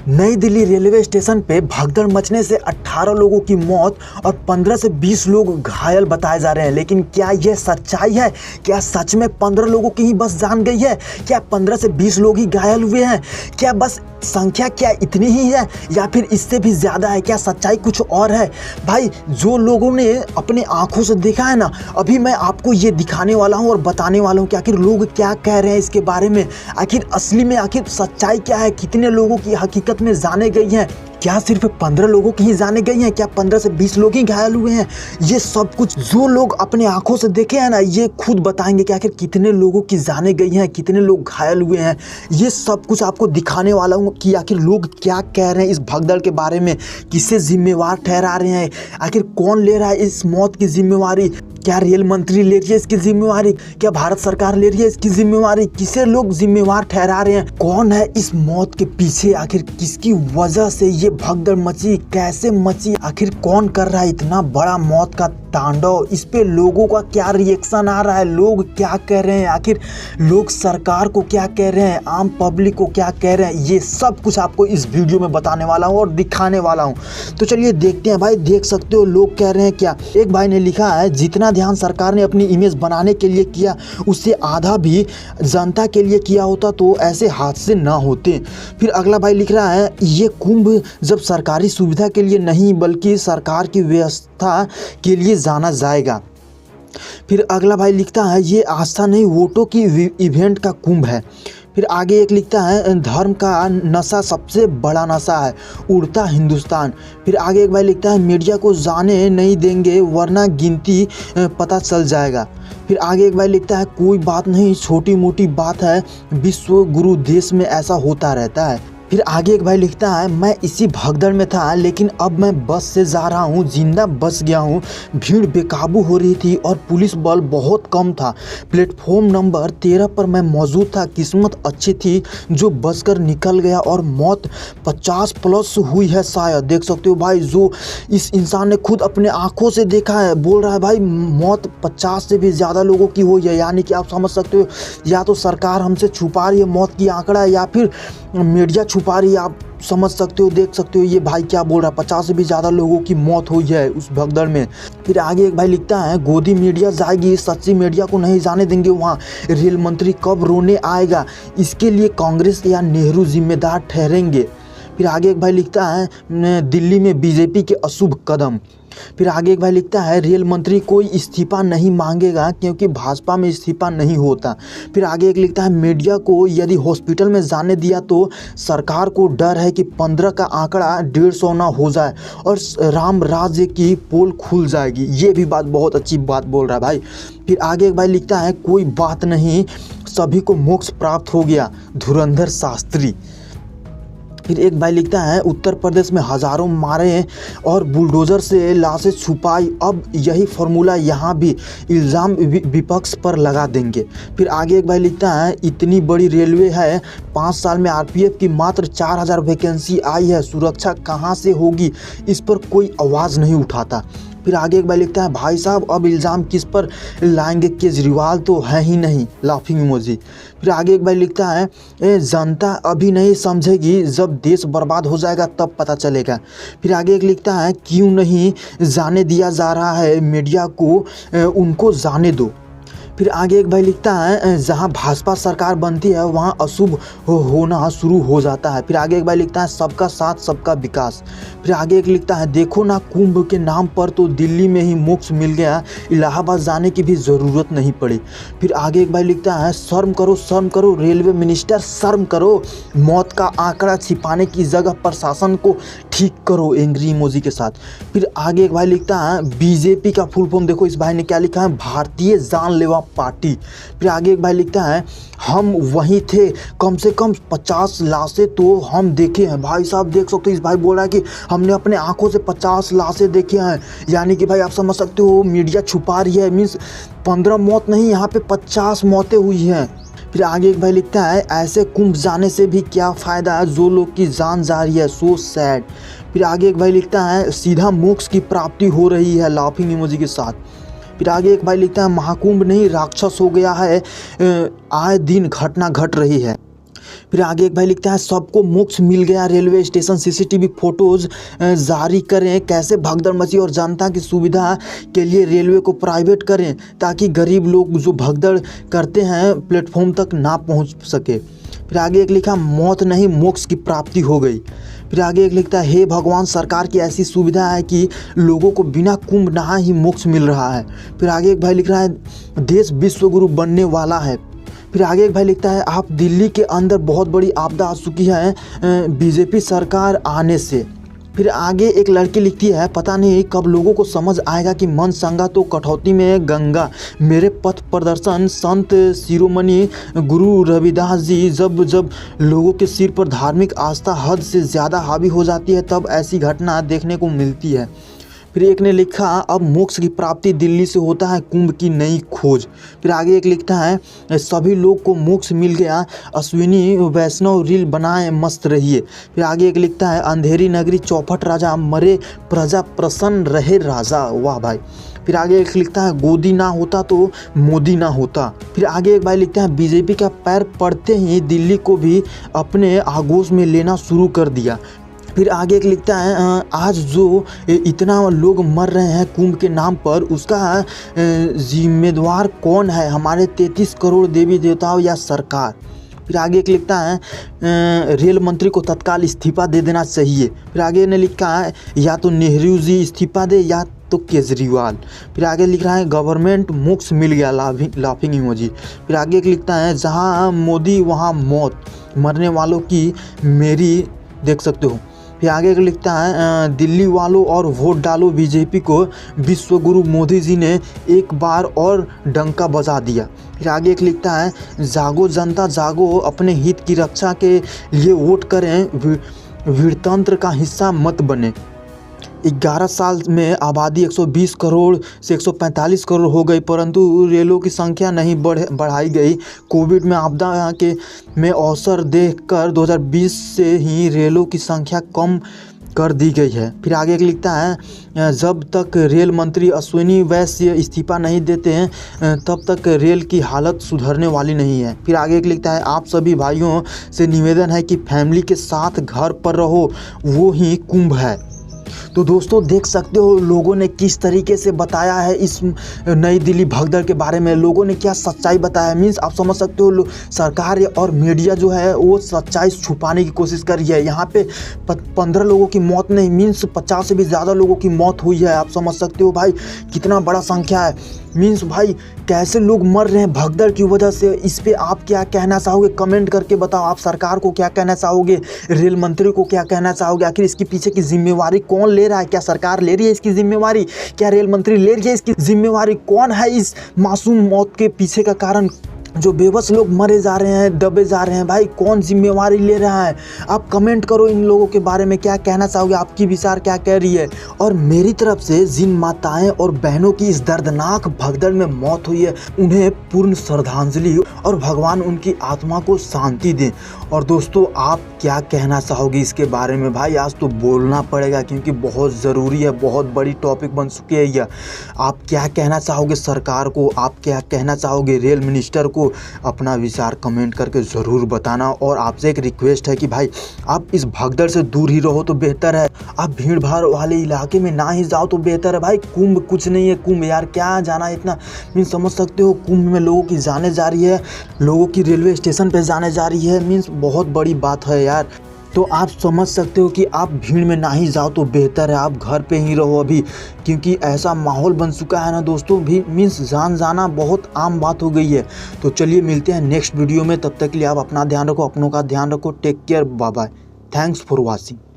नई Delhi railway station पे भगदड़ मचने से 18 लोगों की मौत और 15 से 20 लोग घायल बताए जा रहे हैं। लेकिन क्या यह सच्चाई है? क्या सच में 15 लोगों की ही बस जान गई है? क्या 15 से 20 लोग ही घायल हुए हैं? क्या बस संख्या क्या इतनी ही है या फिर इससे भी ज़्यादा है? क्या सच्चाई कुछ और है? भाई, जो लोगों ने अपने आंखों से देखा है ना, अभी मैं आपको ये दिखाने वाला हूँ और बताने वाला हूँ कि आखिर लोग क्या कह रहे हैं इसके बारे में। आखिर असली में आखिर सच्चाई क्या है? कितने लोगों की हकीकत में जाने गई हैं? क्या सिर्फ 15 लोगों की ही जाने गई हैं? क्या 15 से 20 लोग ही घायल हुए हैं? ये सब कुछ जो लोग अपने आंखों से देखे हैं ना, ये खुद बताएंगे कि आखिर कितने लोगों की जाने गई हैं, कितने लोग घायल हुए हैं। ये सब कुछ आपको दिखाने वाला हूँ कि आखिर लोग क्या कह रहे हैं इस भगदड़ के बारे में, किसे जिम्मेवार ठहरा रहे हैं, आखिर कौन ले रहा है इस मौत की जिम्मेवारी। क्या रेल मंत्री ले रही है इसकी जिम्मेवारी? क्या भारत सरकार ले रही है इसकी जिम्मेवारी? किसे लोग जिम्मेवार ठहरा रहे हैं? कौन है इस मौत के पीछे? आखिर किसकी वजह से ये भगदड़ मची, कैसे मची? आखिर कौन कर रहा है इतना बड़ा मौत का तांडव? इस पे लोगों का क्या रिएक्शन आ रहा है? लोग क्या कह रहे हैं? आखिर लोग सरकार को क्या कह रहे हैं, आम पब्लिक को क्या कह रहे हैं? ये सब कुछ आपको इस वीडियो में बताने वाला हूँ और दिखाने वाला हूँ। तो चलिए देखते हैं। भाई देख सकते हो लोग कह रहे हैं क्या। एक भाई ने लिखा है, जितना ध्यान सरकार ने अपनी इमेज बनाने के लिए किया उससे आधा भी जनता के लिए किया होता तो ऐसे हादसे ना होते। फिर अगला भाई लिख रहा है, ये कुंभ जब सरकारी सुविधा के लिए नहीं बल्कि सरकार की व्यवस्था के लिए जाना जाएगा। फिर अगला भाई लिखता है, ये आस्था नहीं वोटों की इवेंट का कुंभ है। फिर आगे एक लिखता है, धर्म का नशा सबसे बड़ा नशा है, उड़ता हिंदुस्तान। फिर आगे एक भाई लिखता है, मीडिया को जाने नहीं देंगे वरना गिनती पता चल जाएगा। फिर आगे एक भाई लिखता है, कोई बात नहीं, छोटी मोटी बात है, विश्व गुरु देश में ऐसा होता रहता है। फिर आगे एक भाई लिखता है, मैं इसी भगदड़ में था लेकिन अब मैं बस से जा रहा हूँ, जिंदा बच गया हूँ। भीड़ बेकाबू हो रही थी और पुलिस बल बहुत कम था। प्लेटफॉर्म नंबर 13 पर मैं मौजूद था। किस्मत अच्छी थी जो बचकर निकल गया और मौत 50 प्लस हुई है शायद। देख सकते हो भाई, जो इस इंसान ने खुद अपने आंखों से देखा है, बोल रहा है भाई मौत 50 से भी ज़्यादा लोगों की हुई है। यानी कि आप समझ सकते हो, या तो सरकार हमसे छुपा रही है मौत की आंकड़ा या फिर मीडिया छुपा रही है। आप समझ सकते हो, देख सकते हो ये भाई क्या बोल रहा है, 50 से भी ज़्यादा लोगों की मौत हुई है उस भगदड़ में। फिर आगे एक भाई लिखता है, गोदी मीडिया जाएगी, सच्ची मीडिया को नहीं जाने देंगे वहाँ। रेल मंत्री कब रोने आएगा, इसके लिए कांग्रेस या नेहरू जिम्मेदार ठहरेंगे। फिर आगे एक भाई लिखता है, दिल्ली में बीजेपी के अशुभ कदम। फिर आगे एक भाई लिखता है, रेल मंत्री कोई इस्तीफा नहीं मांगेगा क्योंकि भाजपा में इस्तीफा नहीं होता। फिर आगे एक लिखता है, मीडिया को यदि हॉस्पिटल में जाने दिया तो सरकार को डर है कि 15 का आंकड़ा 150 ना हो जाए और राम राज्य की पोल खुल जाएगी। ये भी बात बहुत अच्छी बात बोल रहा है भाई। फिर आगे एक भाई लिखता है, कोई बात नहीं, सभी को मोक्ष प्राप्त हो गया, धुरंधर शास्त्री। फिर एक भाई लिखता है, उत्तर प्रदेश में हज़ारों मारे और बुलडोज़र से लाशें छुपाई, अब यही फार्मूला यहाँ भी, इल्ज़ाम विपक्ष पर लगा देंगे। फिर आगे एक भाई लिखता है, इतनी बड़ी रेलवे है, 5 साल में आरपीएफ की मात्र 4000 वैकेंसी आई है, सुरक्षा कहाँ से होगी, इस पर कोई आवाज़ नहीं उठाता। फिर आगे एक भाई लिखता है, भाई साहब अब इल्ज़ाम किस पर लाएंगे, केजरीवाल तो है ही नहीं, लाफिंग इमोजी। फिर आगे एक भाई लिखता है, जनता अभी नहीं समझेगी, जब देश बर्बाद हो जाएगा तब पता चलेगा। फिर आगे एक लिखता है, क्यों नहीं जाने दिया जा रहा है मीडिया को, उनको जाने दो। फिर आगे एक भाई लिखता है, जहां भाजपा सरकार बनती है वहां अशुभ होना शुरू हो जाता है। फिर आगे एक भाई लिखता है, सबका साथ सबका विकास। फिर आगे एक लिखता है, देखो ना कुंभ के नाम पर तो दिल्ली में ही मोक्ष मिल गया, इलाहाबाद जाने की भी ज़रूरत नहीं पड़ी। फिर आगे एक भाई लिखता है, शर्म करो रेलवे मिनिस्टर, शर्म करो, मौत का आंकड़ा छिपाने की जगह प्रशासन को ठीक करो, एंग्री इमोजी के साथ। फिर आगे एक भाई लिखता है, बीजेपी का फुल फॉर्म देखो इस भाई ने क्या लिखा है, भारतीय जानलेवा पार्टी। फिर आगे एक भाई लिखता है, हम वहीं थे, कम से कम 50 लाशें तो हम देखे हैं। भाई साहब देख सकते हो, इस भाई बोल रहा है कि हमने अपने आंखों से 50 लाशें देखे हैं। यानी कि भाई आप समझ सकते हो, मीडिया छुपा रही है, मीन्स 15 मौत नहीं, यहाँ पे 50 मौतें हुई हैं। फिर आगे एक भाई लिखता है, ऐसे कुंभ जाने से भी क्या फ़ायदा है, जो लोग की जान जा रही है, सो सैड। फिर आगे एक भाई लिखता है, सीधा मोक्ष की प्राप्ति हो रही है, लाफिंग इमोजी के साथ। फिर आगे एक भाई लिखता है, महाकुंभ नहीं राक्षस हो गया है, आए दिन घटना घट रही है। फिर आगे एक भाई लिखता है सबको मोक्ष मिल गया, रेलवे स्टेशन सीसीटीवी फोटोज जारी करें, कैसे भगदड़ मची और जनता की सुविधा के लिए रेलवे को प्राइवेट करें ताकि गरीब लोग जो भगदड़ करते हैं प्लेटफॉर्म तक ना पहुंच सके। फिर आगे एक लिखा मौत नहीं मोक्ष की प्राप्ति हो गई। फिर आगे एक लिखता है हे भगवान सरकार की ऐसी सुविधा है कि लोगों को बिना कुंभ नहाए ही मोक्ष मिल रहा है। फिर आगे एक भाई लिख रहा है देश विश्व गुरु बनने वाला है। फिर आगे एक भाई लिखता है आप दिल्ली के अंदर बहुत बड़ी आपदा आ चुकी है बीजेपी सरकार आने से। फिर आगे एक लड़की लिखती है पता नहीं कब लोगों को समझ आएगा कि मन संगा तो कटौती में गंगा, मेरे पथ प्रदर्शन संत शिरोमणि गुरु रविदास जी। जब जब लोगों के सिर पर धार्मिक आस्था हद से ज़्यादा हावी हो जाती है तब ऐसी घटना देखने को मिलती है। फिर एक ने लिखा अब मोक्ष की प्राप्ति दिल्ली से होता है कुंभ की नई खोज। फिर आगे एक लिखता है सभी लोग को मोक्ष मिल गया, अश्विनी वैष्णव रील बनाए मस्त रहिए। फिर आगे एक लिखता है अंधेरी नगरी चौपट राजा, मरे प्रजा प्रसन्न रहे राजा। वाह भाई। फिर आगे एक लिखता है गोदी ना होता तो मोदी ना होता। फिर आगे एक भाई लिखता है बीजेपी का पैर पड़ते ही दिल्ली को भी अपने आगोश में लेना शुरू कर दिया। फिर आगे एक लिखता है आज जो इतना लोग मर रहे हैं कुंभ के नाम पर उसका जिम्मेदार कौन है, हमारे 33 करोड़ देवी देवताओं या सरकार। फिर आगे एक लिखता है रेल मंत्री को तत्काल इस्तीफा दे देना चाहिए। फिर आगे ने लिखा है या तो नेहरू जी इस्तीफा दे या तो केजरीवाल। फिर आगे लिख रहा है गवर्नमेंट मोक्ष मिल गया, लाफिंग इमोजी। फिर आगे एक लिखता है जहां मोदी वहां मौत, मरने वालों की मेरी देख सकते हो। फिर आगे लिखता है दिल्ली वालों और वोट डालो बीजेपी को, विश्वगुरु मोदी जी ने एक बार और डंका बजा दिया। फिर आगे एक लिखता है जागो जनता जागो, अपने हित की रक्षा के लिए वोट करें, वीरतंत्र का हिस्सा मत बने। 11 साल में आबादी 120 करोड़ से 145 करोड़ हो गई परंतु रेलों की संख्या नहीं बढ़ाई गई। कोविड में आपदा के में अवसर देखकर 2020 से ही रेलों की संख्या कम कर दी गई है। फिर आगे एक लिखता है जब तक रेल मंत्री अश्विनी वैष्णव इस्तीफा नहीं देते हैं तब तक रेल की हालत सुधरने वाली नहीं है। फिर आगे एक लिखता है आप सभी भाइयों से निवेदन है कि फैमिली के साथ घर पर रहो, वो ही कुंभ है। तो दोस्तों देख सकते हो लोगों ने किस तरीके से बताया है इस नई दिल्ली भगदड़ के बारे में, लोगों ने क्या सच्चाई बताया है। मीन्स आप समझ सकते हो सरकार और मीडिया जो है वो सच्चाई छुपाने की कोशिश कर रही है। यहाँ पे 15 लोगों की मौत नहीं, मीन्स 50 से भी ज़्यादा लोगों की मौत हुई है। आप समझ सकते हो भाई कितना बड़ा संख्या है। मीन्स भाई कैसे लोग मर रहे हैं भगदड़ की वजह से। इस पे आप क्या कहना चाहोगे कमेंट करके बताओ। आप सरकार को क्या कहना चाहोगे, रेल मंत्री को क्या कहना चाहोगे, आखिर इसके पीछे की जिम्मेवारी कौन ले रहा है? क्या सरकार ले रही है इसकी जिम्मेवारी, क्या रेल मंत्री ले रही है इसकी जिम्मेवारी? कौन है इस मासूम मौत के पीछे का कारण? जो बेबस लोग मरे जा रहे हैं, दबे जा रहे हैं, भाई कौन जिम्मेवारी ले रहा है? आप कमेंट करो इन लोगों के बारे में, क्या कहना चाहोगे, आपकी विचार क्या कह रही है। और मेरी तरफ से जिन माताएं और बहनों की इस दर्दनाक भगदड़ में मौत हुई है उन्हें पूर्ण श्रद्धांजलि और भगवान उनकी आत्मा को शांति दें। और दोस्तों आप क्या कहना चाहोगे इसके बारे में? भाई आज तो बोलना पड़ेगा क्योंकि बहुत ज़रूरी है, बहुत बड़ी टॉपिक बन चुकी है यह। आप क्या कहना चाहोगे सरकार को, आप क्या कहना चाहोगे रेल मिनिस्टर को? अपना विचार कमेंट करके ज़रूर बताना। और आपसे एक रिक्वेस्ट है कि भाई आप इस भगदड़ से दूर ही रहो तो बेहतर है, आप भीड़ भाड़ वाले इलाके में ना ही जाओ तो बेहतर है। भाई कुंभ कुछ नहीं है, कुंभ यार क्या जाना इतना। मीन्स समझ सकते हो कुंभ में लोगों की जाने जा रही है, लोगों की रेलवे स्टेशन पे जाने जा रही है, मीन्स बहुत बड़ी बात है यार। तो आप समझ सकते हो कि आप भीड़ में ना ही जाओ तो बेहतर है, आप घर पे ही रहो अभी, क्योंकि ऐसा माहौल बन चुका है ना दोस्तों, भी मीन्स जान जाना बहुत आम बात हो गई है। तो चलिए मिलते हैं नेक्स्ट वीडियो में, तब तक के लिए आप अपना ध्यान रखो, अपनों का ध्यान रखो, take care, bye bye, thanks for watching.